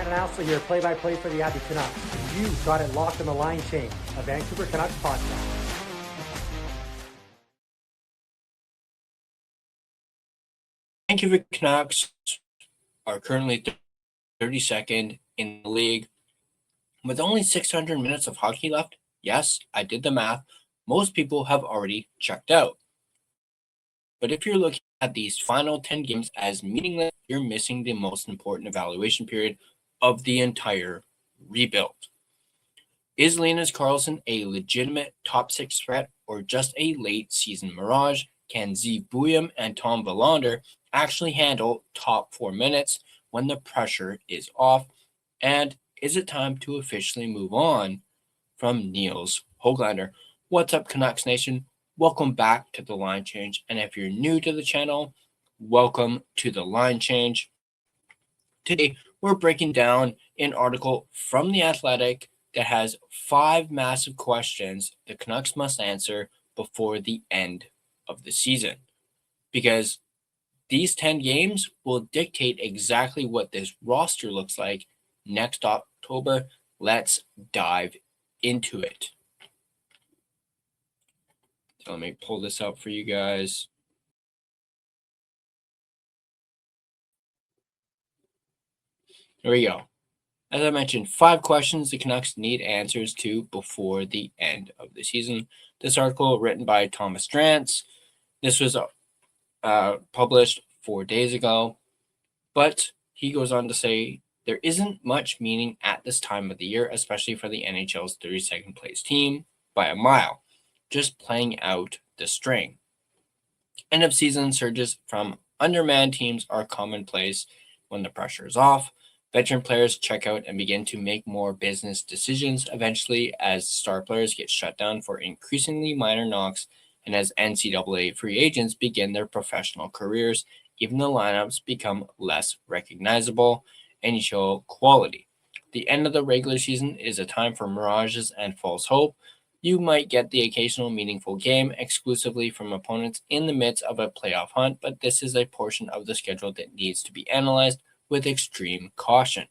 and also your play-by-play for the Abby Canucks. You got it locked on the line change, a Vancouver Canucks podcast. Vancouver Canucks are currently 32nd in the league. With only 600 minutes of hockey left, yes, I did the math, most people have already checked out. But if you're looking at these final 10 games as meaningless, you're missing the most important evaluation period of the entire rebuild. Is Linus Karlsson a legitimate top 6 threat or just a late season mirage? Can Zeev Buium and Tom Willander actually handle top 4 minutes when the pressure is off? And is it time to officially move on from Niels Höglander? What's up, Canucks Nation? Welcome back to The Line Change. And if you're new to the channel, welcome to The Line Change. Today, we're breaking down an article from The Athletic that has 5 massive questions the Canucks must answer before the end of the season. Because these 10 games will dictate exactly what this roster looks like next October. Let's dive into it. So let me pull this up for you guys. Here we go. As I mentioned, 5 questions the Canucks need answers to before the end of the season. This article written by Thomas Drance. This was published 4 days ago, but he goes on to say there isn't much meaning at this time of the year, especially for the NHL's 32nd place team by a mile, just playing out the string. End of season surges from undermanned teams are commonplace when the pressure is off. Veteran players check out and begin to make more business decisions eventually as star players get shut down for increasingly minor knocks and as NCAA free agents begin their professional careers, even the lineups become less recognizable and show quality. The end of the regular season is a time for mirages and false hope. You might get the occasional meaningful game exclusively from opponents in the midst of a playoff hunt, but this is a portion of the schedule that needs to be analyzed with extreme caution.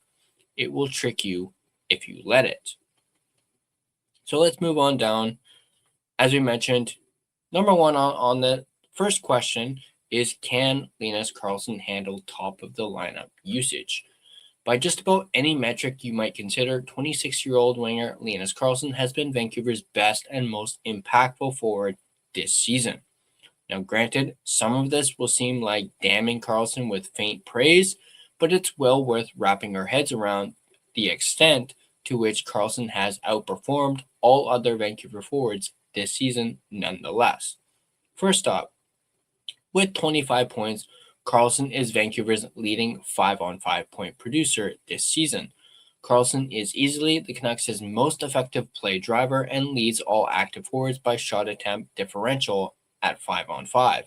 It will trick you if you let it. So let's move on down. As we mentioned, number one on the first question is, can Linus Karlsson handle top of the lineup usage? By just about any metric you might consider, 26-year-old winger Linus Karlsson has been Vancouver's best and most impactful forward this season. Now, granted, some of this will seem like damning Karlsson with faint praise, but it's well worth wrapping our heads around the extent to which Karlsson has outperformed all other Vancouver forwards this season nonetheless. First up, with 25 points, Karlsson is Vancouver's leading 5-on-5 point producer this season. Karlsson is easily the Canucks' most effective play driver and leads all active forwards by shot attempt differential at 5-on-5.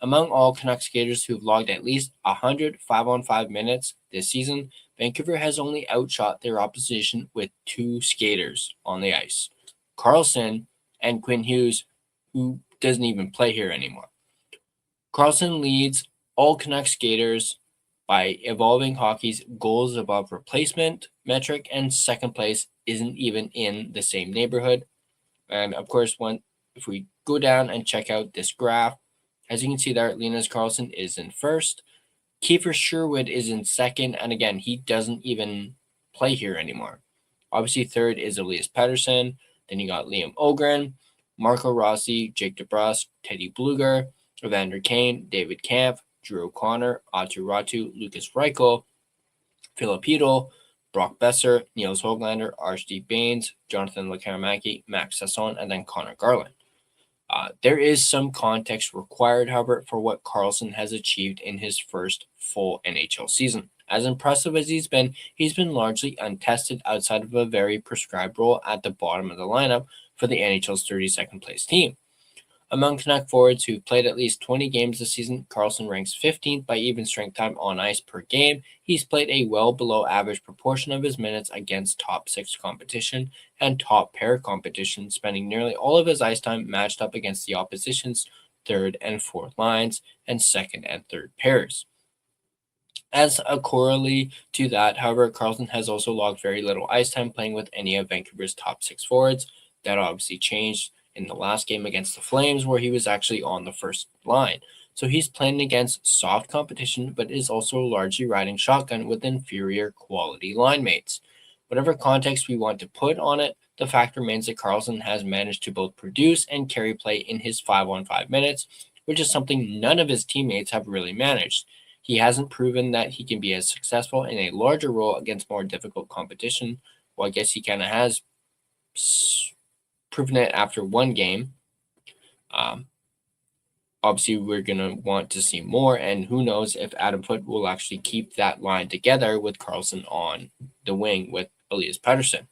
Among all Canucks skaters who've logged at least 100 5-on-5 minutes this season, Vancouver has only outshot their opposition with 2 skaters on the ice, Karlsson and Quinn Hughes, who doesn't even play here anymore. Karlsson leads all Canucks skaters by evolving hockey's goals above replacement metric, and second place isn't even in the same neighborhood. And of course, if we go down and check out this graph, as you can see there, Linus Karlsson is in first. Kiefer Sherwood is in second, and again, he doesn't even play here anymore. Obviously, third is Elias Pettersson. Then you got Liam Ogren, Marco Rossi, Jake DeBrusk, Teddy Bluger, Evander Kane, David Kampf, Drew O'Connor, Atu Ratu, Lucas Reichel, Philip Hedl, Brock Besser, Niels Höglander, Archie Baines, Jonathan Lekaramaki, Max Sasson, and then Connor Garland. There is some context required, however, for what Karlsson has achieved in his first full NHL season. As impressive as he's been largely untested outside of a very prescribed role at the bottom of the lineup for the NHL's 32nd place team. Among Canuck forwards who played at least 20 games this season, Karlsson ranks 15th by even strength time on ice per game. He's played a well below average proportion of his minutes against top 6 competition and top pair competition, spending nearly all of his ice time matched up against the opposition's third and fourth lines and second and third pairs. As a corollary to that, however, Carlson has also logged very little ice time playing with any of Vancouver's top 6 forwards. That obviously changed in the last game against the Flames, where he was actually on the first line. So he's playing against soft competition, but is also largely riding shotgun with inferior quality line mates. Whatever context we want to put on it, the fact remains that Carlson has managed to both produce and carry play in his 5-on-5 minutes, which is something none of his teammates have really managed. He hasn't proven that he can be as successful in a larger role against more difficult competition. Well, I guess he kind of has proven it after one game. Obviously, we're going to want to see more, and who knows if Adam Foote will actually keep that line together with Carlson on the wing with Elias Pettersson.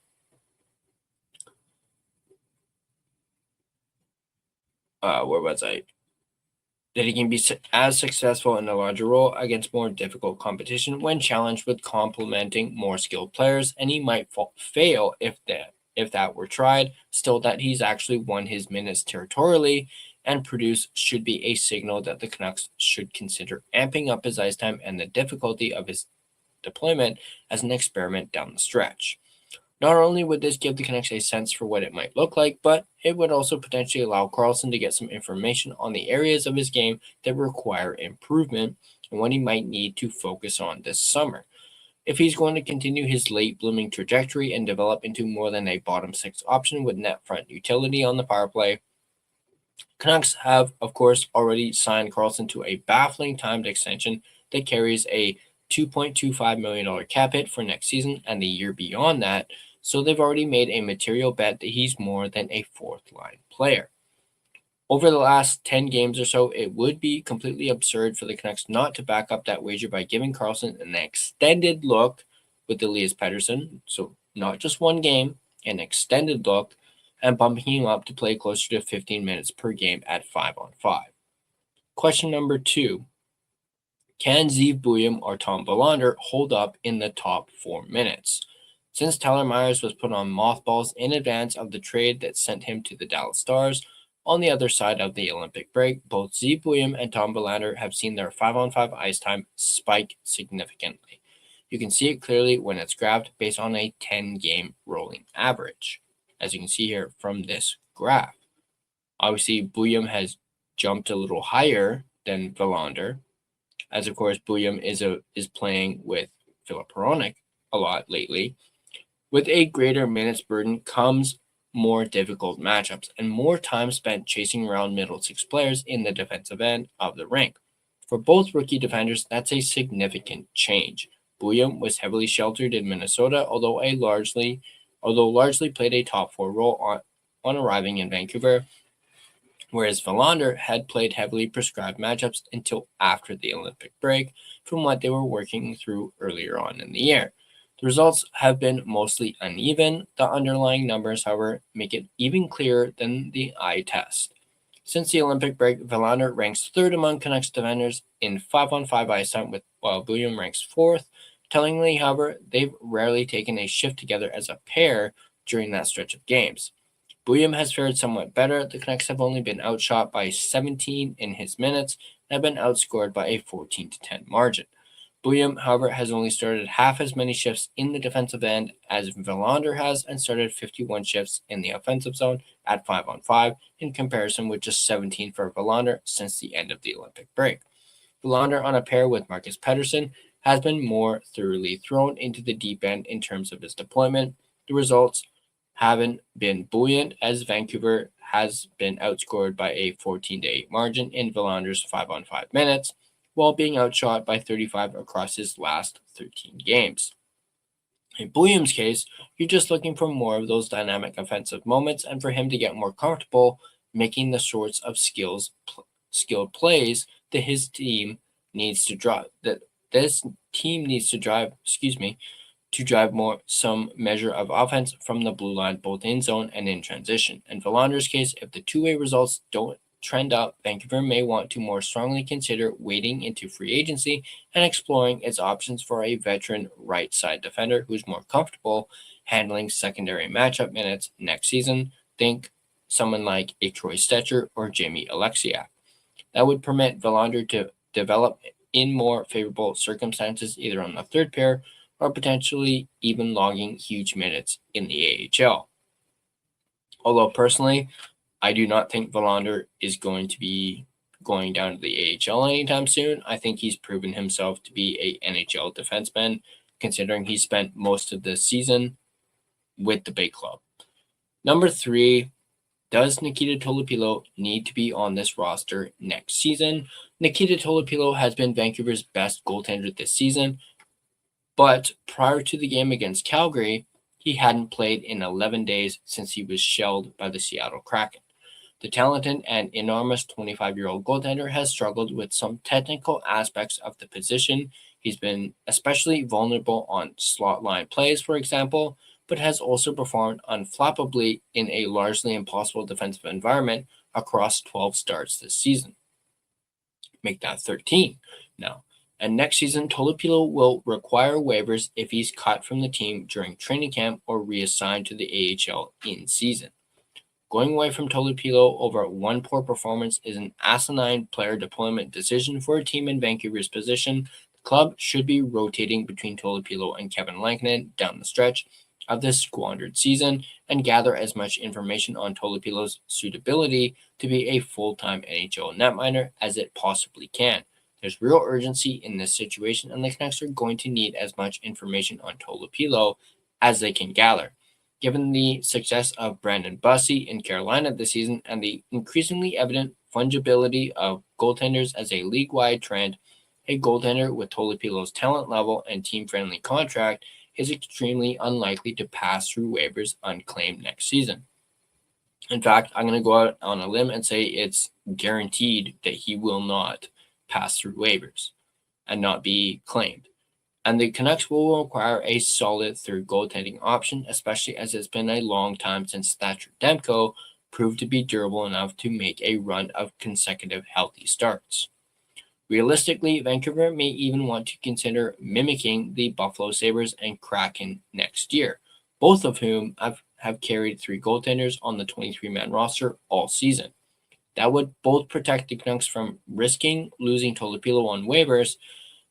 Where was I? That he can be as successful in a larger role against more difficult competition when challenged with complementing more skilled players, and he might fail if that were tried. Still, that he's actually won his minutes territorially and produce should be a signal that the Canucks should consider amping up his ice time and the difficulty of his deployment as an experiment down the stretch. Not only would this give the Canucks a sense for what it might look like, but it would also potentially allow Carlson to get some information on the areas of his game that require improvement and what he might need to focus on this summer. If he's going to continue his late blooming trajectory and develop into more than a bottom 6 option with net front utility on the power play, Canucks have, of course, already signed Carlson to a baffling timed extension that carries a $2.25 million cap hit for next season and the year beyond that, so they've already made a material bet that he's more than a fourth-line player. Over the last 10 games or so, it would be completely absurd for the Canucks not to back up that wager by giving Carlson an extended look with Elias Pettersson, so not just one game, an extended look, and bumping him up to play closer to 15 minutes per game at 5-on-5. Question number 2. Can Zeev Buium or Tom Willander hold up in the top 4 minutes? Since Tyler Myers was put on mothballs in advance of the trade that sent him to the Dallas Stars on the other side of the Olympic break, both Zeev Buium and Tom Willander have seen their 5-on-5 ice time spike significantly. You can see it clearly when it's grabbed based on a 10-game rolling average, as you can see here from this graph. Obviously, Buium has jumped a little higher than Willander, as of course Buium is playing with Filip Hronek a lot lately. With a greater minutes burden comes more difficult matchups and more time spent chasing around middle 6 players in the defensive end of the rink. For both rookie defenders, that's a significant change. Buium was heavily sheltered in Minnesota, although largely played a top 4 role on arriving in Vancouver, whereas Willander had played heavily prescribed matchups until after the Olympic break from what they were working through earlier on in the year. The results have been mostly uneven. The underlying numbers, however, make it even clearer than the eye test. Since the Olympic break, Willander ranks 3rd among Canucks defenders in 5-on-5 ice time, while Buium ranks 4th. Tellingly, however, they've rarely taken a shift together as a pair during that stretch of games. Buium has fared somewhat better. The Canucks have only been outshot by 17 in his minutes and have been outscored by a 14-10 margin. Buium, however, has only started half as many shifts in the defensive end as Willander has and started 51 shifts in the offensive zone at 5-on-5 in comparison with just 17 for Willander since the end of the Olympic break. Willander on a pair with Marcus Pettersson has been more thoroughly thrown into the deep end in terms of his deployment. The results haven't been buoyant as Vancouver has been outscored by a 14-8 margin in Willander's 5-on-5 minutes, while being outshot by 35 across his last 13 games. In Buium's case, you're just looking for more of those dynamic offensive moments and for him to get more comfortable making the sorts of skilled plays that his team needs to drive, to drive more some measure of offense from the blue line, both in zone and in transition. In Willander's case, if the two-way results don't trend up, Vancouver may want to more strongly consider wading into free agency and exploring its options for a veteran right side defender who's more comfortable handling secondary matchup minutes next season. Think someone like a Troy Stetcher or Jamie Alexiak. That would permit Willander to develop in more favorable circumstances, either on the third pair or potentially even logging huge minutes in the AHL. Although personally, I do not think Verlander is going to be going down to the AHL anytime soon. I think he's proven himself to be a NHL defenseman, considering he spent most of the season with the big club. Number 3, does Nikita Tolopilo need to be on this roster next season? Nikita Tolopilo has been Vancouver's best goaltender this season, but prior to the game against Calgary, he hadn't played in 11 days since he was shelled by the Seattle Kraken. The talented and enormous 25-year-old goaltender has struggled with some technical aspects of the position. He's been especially vulnerable on slot line plays, for example, but has also performed unflappably in a largely impossible defensive environment across 12 starts this season. Make that 13 now. And next season, Tolopilo will require waivers if he's cut from the team during training camp or reassigned to the AHL in season. Going away from Tolopilo over one poor performance is an asinine player deployment decision for a team in Vancouver's position. The club should be rotating between Tolopilo and Kevin Lankinen down the stretch of this squandered season and gather as much information on Tolopilo's suitability to be a full-time NHL netminder as it possibly can. There's real urgency in this situation, and the Canucks are going to need as much information on Tolopilo as they can gather. Given the success of Brandon Bussey in Carolina this season and the increasingly evident fungibility of goaltenders as a league-wide trend, a goaltender with Tolopilo's talent level and team-friendly contract is extremely unlikely to pass through waivers unclaimed next season. In fact, I'm going to go out on a limb and say it's guaranteed that he will not pass through waivers and not be claimed. And the Canucks will require a solid third goaltending option, especially as it's been a long time since Thatcher Demko proved to be durable enough to make a run of consecutive healthy starts. Realistically, Vancouver may even want to consider mimicking the Buffalo Sabres and Kraken next year, both of whom have carried 3 goaltenders on the 23-man roster all season. That would both protect the Canucks from risking losing Tolopilo on waivers,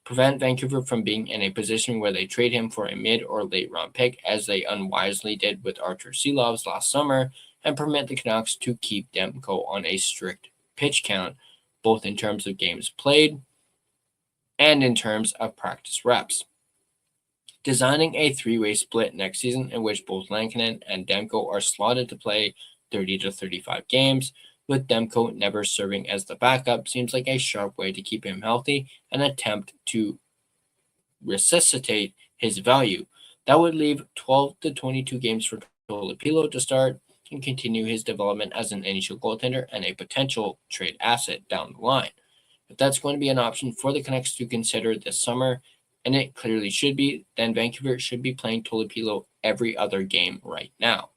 prevent Vancouver from being in a position where they trade him for a mid or late round pick, as they unwisely did with Artur Silovs last summer, and permit the Canucks to keep Demko on a strict pitch count, both in terms of games played and in terms of practice reps. Designing a 3-way split next season in which both Lankinen and Demko are slotted to play 30 to 35 games, with Demko never serving as the backup, seems like a sharp way to keep him healthy and attempt to resuscitate his value. That would leave 12 to 22 games for Tolopilo to start and continue his development as an NHL goaltender and a potential trade asset down the line. If that's going to be an option for the Canucks to consider this summer, and it clearly should be, then Vancouver should be playing Tolopilo every other game right now.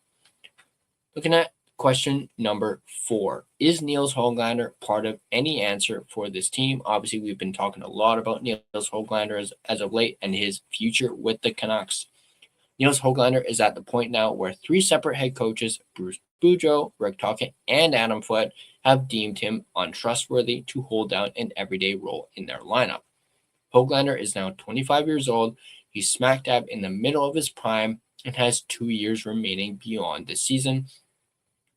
Looking at question number 4. Is Niels Höglander part of any answer for this team? Obviously, we've been talking a lot about Niels Höglander as of late and his future with the Canucks. Niels Höglander is at the point now where 3 separate head coaches, Bruce Boudreau, Rick Tocchet, and Adam Foote, have deemed him untrustworthy to hold down an everyday role in their lineup. Höglander is now 25 years old. He's smack dab in the middle of his prime and has 2 years remaining beyond the season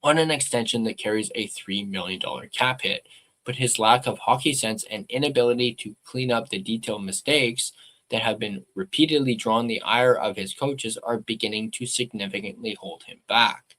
on an extension that carries a $3 million cap hit, but his lack of hockey sense and inability to clean up the detailed mistakes that have been repeatedly drawn the ire of his coaches are beginning to significantly hold him back.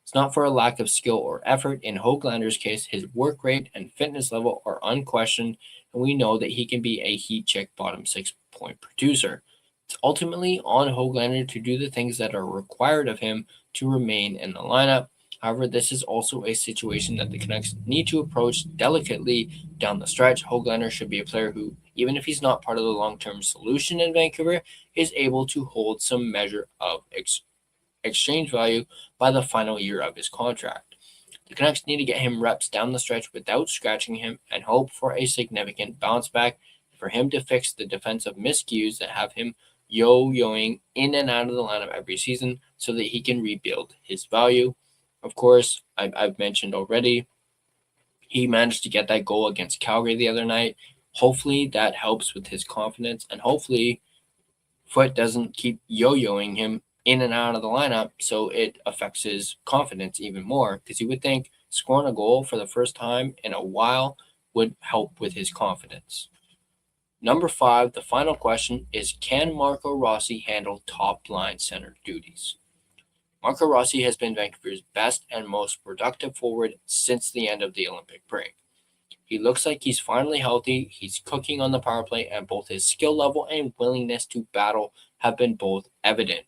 It's not for a lack of skill or effort. In Höglander's case, his work rate and fitness level are unquestioned, and we know that he can be a heat check bottom 6 point producer. It's ultimately on Höglander to do the things that are required of him to remain in the lineup. However, this is also a situation that the Canucks need to approach delicately down the stretch. Höglander should be a player who, even if he's not part of the long-term solution in Vancouver, is able to hold some measure of exchange value by the final year of his contract. The Canucks need to get him reps down the stretch without scratching him and hope for a significant bounce back for him to fix the defensive miscues that have him yo-yoing in and out of the lineup every season so that he can rebuild his value. Of course, I've mentioned already, he managed to get that goal against Calgary the other night. Hopefully that helps with his confidence, and hopefully Foote doesn't keep yo-yoing him in and out of the lineup so it affects his confidence even more, because you would think scoring a goal for the first time in a while would help with his confidence. Number 5, the final question is, can Marco Rossi handle top-line center duties? Marco Rossi has been Vancouver's best and most productive forward since the end of the Olympic break. He looks like he's finally healthy, he's cooking on the power play, and both his skill level and willingness to battle have been both evident,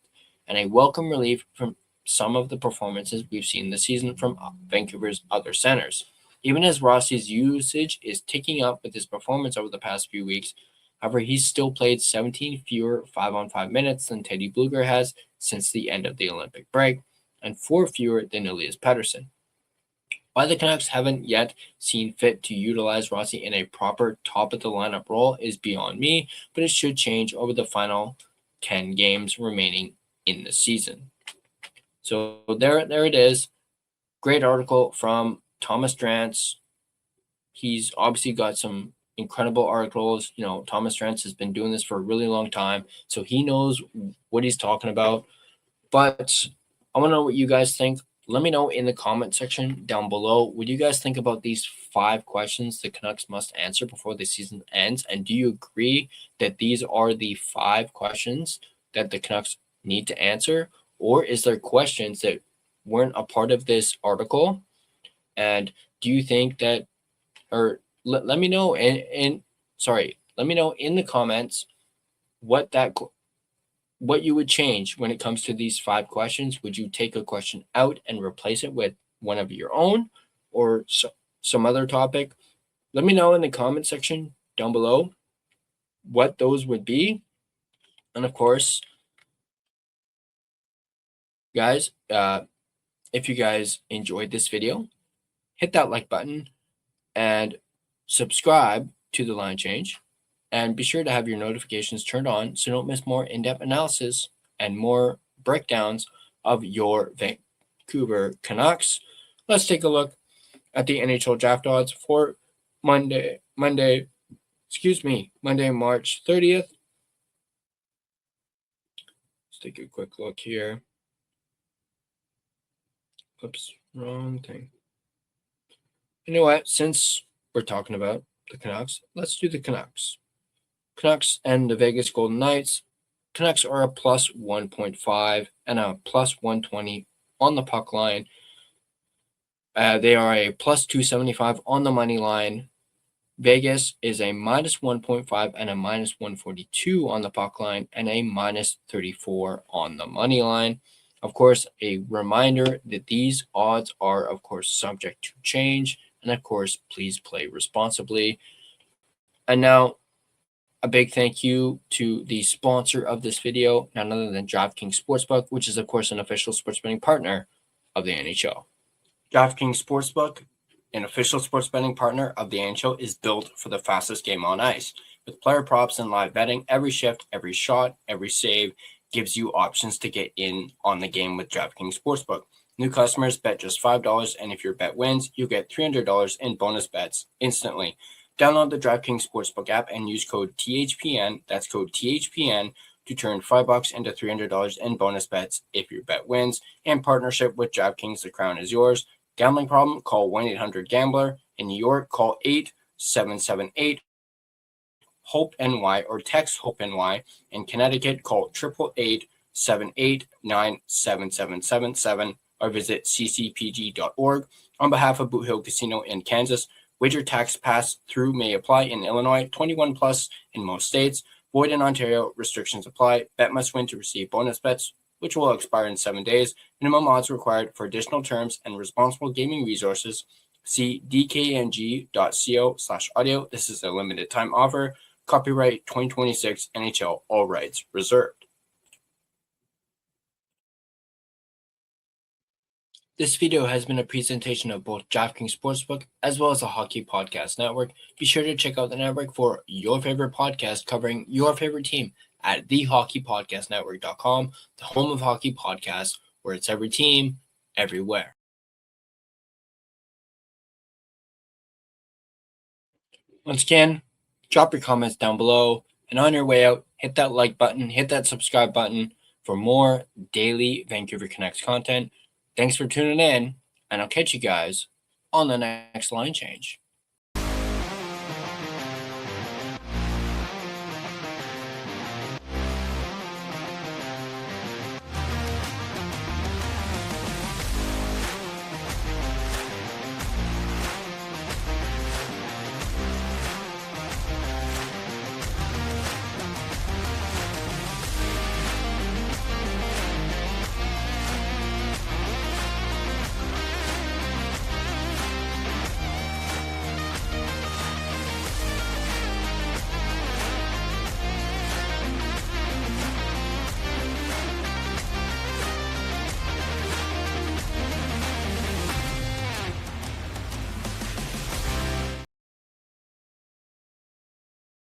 and a welcome relief from some of the performances we've seen this season from Vancouver's other centers. Even as Rossi's usage is ticking up with his performance over the past few weeks, however, he's still played 17 fewer 5-on-5 minutes than Teddy Blueger has since the end of the Olympic break, and 4 fewer than Elias Pettersson. Why the Canucks haven't yet seen fit to utilize Rossi in a proper top-of-the-lineup role is beyond me, but it should change over the final 10 games remaining in the season. So there it is. Great article from Thomas Drance. He's obviously got some incredible articles. Thomas Drance has been doing this for a really long time, so he knows what he's talking about. But I want to know what you guys think. Let me know in the comment section down below. What do you guys think about these 5 questions the Canucks must answer before the season ends? And do you agree that these are the 5 questions that the Canucks need to answer? Or is there questions that weren't a part of this article? And do you think that, or let me know let me know in the comments what you would change when it comes to these 5 questions. Would you take a question out and replace it with one of your own or some other topic? Let me know in the comment section down below what those would be. And of course, guys, if you guys enjoyed this video, hit that like button and subscribe to the Line Change. And be sure to have your notifications turned on so you don't miss more in-depth analysis and more breakdowns of your Vancouver Canucks. Let's take a look at the NHL draft odds for Monday, March 30th. Let's take a quick look here. Oops, wrong thing. You know what? Since we're talking about the Canucks, let's do the Canucks. Canucks and the Vegas Golden Knights. Canucks are a plus 1.5 and a plus 120 on the puck line. They are a plus 275 on the money line. Vegas is a minus 1.5 and a minus 142 on the puck line and a minus 34 on the money line. Of course, a reminder that these odds are, of course, subject to change. And of course, please play responsibly. And now, a big thank you to the sponsor of this video, none other than DraftKings Sportsbook, which is, of course, an official sports betting partner of the NHL. DraftKings Sportsbook, an official sports betting partner of the NHL, is built for the fastest game on ice. With player props and live betting, every shift, every shot, every save gives you options to get in on the game with DraftKings Sportsbook. New customers bet just $5, and if your bet wins, you get $300 in bonus bets instantly. Download the DraftKings Sportsbook app and use code THPN, that's code THPN, to turn $5 into $300 in bonus bets if your bet wins. In partnership with DraftKings, the crown is yours. Gambling problem? Call 1-800-GAMBLER. In New York, call 877-8-HOPE-NY or text HOPE-NY. In Connecticut, call 888-789-7777 or visit ccpg.org. On behalf of Boot Hill Casino in Kansas, wager tax pass-through may apply in Illinois, 21 plus in most states. Void in Ontario, restrictions apply. Bet must win to receive bonus bets, which will expire in 7 days. Minimum odds required. For additional terms and responsible gaming resources, see dkng.co/audio. This is a limited time offer. Copyright 2026 NHL, all rights reserved. This video has been a presentation of both DraftKings Sportsbook as well as the Hockey Podcast Network. Be sure to check out the network for your favorite podcast covering your favorite team at thehockeypodcastnetwork.com, the home of hockey podcasts, where it's every team, everywhere. Once again, drop your comments down below. And on your way out, hit that like button, hit that subscribe button for more daily Vancouver Canucks content. Thanks for tuning in, and I'll catch you guys on the next line change.